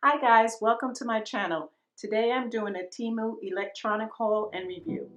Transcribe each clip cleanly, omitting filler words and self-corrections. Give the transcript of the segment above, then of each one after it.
Hi guys, welcome to my channel. Today I'm doing a Temu electronic haul and review.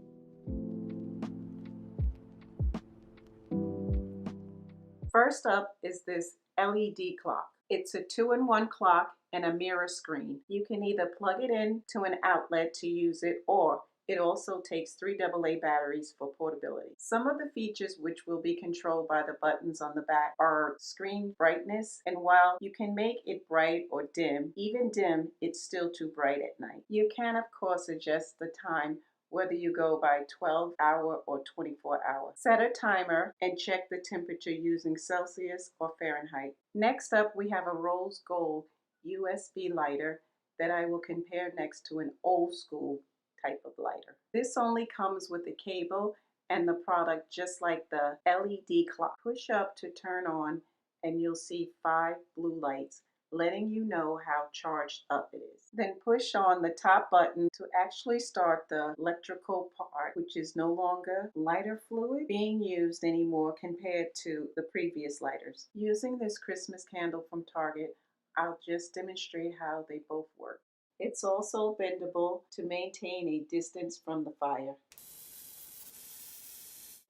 First up is this LED clock. It's a 2-in-1 clock and a mirror screen. You can either plug it in to an outlet to use it, or it also takes 3 AA batteries for portability. Some of the features, which will be controlled by the buttons on the back, are screen brightness, and while you can make it bright or dim, even dim, it's still too bright at night. You can of course adjust the time, whether you go by 12-hour or 24-hour. Set a timer and check the temperature using Celsius or Fahrenheit. Next up, we have a rose gold USB lighter that I will compare next to an old school type of lighter. This only comes with a cable and the product, just like the LED clock. Push up to turn on and you'll see 5 blue lights letting you know how charged up it is. Then push on the top button to actually start the electrical part, which is no longer lighter fluid being used anymore compared to the previous lighters. Using this Christmas candle from Target, I'll just demonstrate how they both work. It's also bendable to maintain a distance from the fire.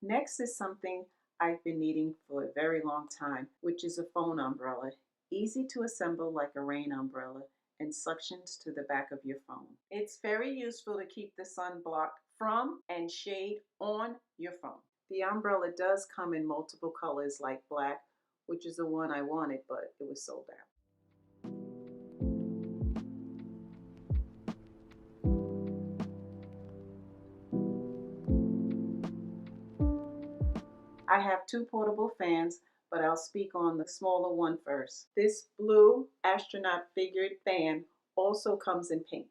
Next is something I've been needing for a very long time, which is a phone umbrella. Easy to assemble like a rain umbrella and suctions to the back of your phone. It's very useful to keep the sun blocked from and shade on your phone. The umbrella does come in multiple colors like black, which is the one I wanted, but it was sold out. I have 2 portable fans, but I'll speak on the smaller one first. This blue astronaut figured fan also comes in pink.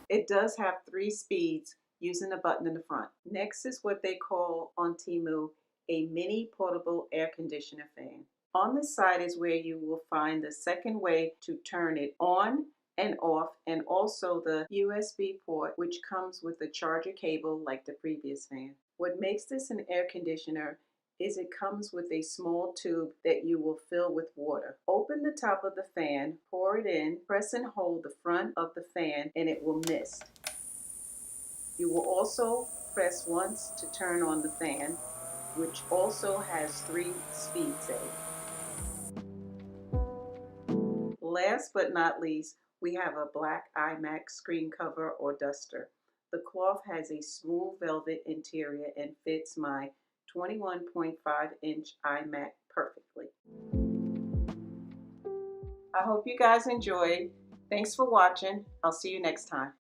It does have 3 speeds using a button in the front. Next is what they call on Temu a mini portable air conditioner fan. On the side is where you will find the second way to turn it on and off, and also the USB port, which comes with a charger cable like the previous fan. What makes this an air conditioner is it comes with a small tube that you will fill with water. Open the top of the fan, pour it in, press and hold the front of the fan, and it will mist. You will also press once to turn on the fan, which also has 3 speed settings. Last but not least, we have a black iMac screen cover or duster. The cloth has a smooth velvet interior and fits my 21.5-inch iMac perfectly. I hope you guys enjoyed. Thanks for watching. I'll see you next time.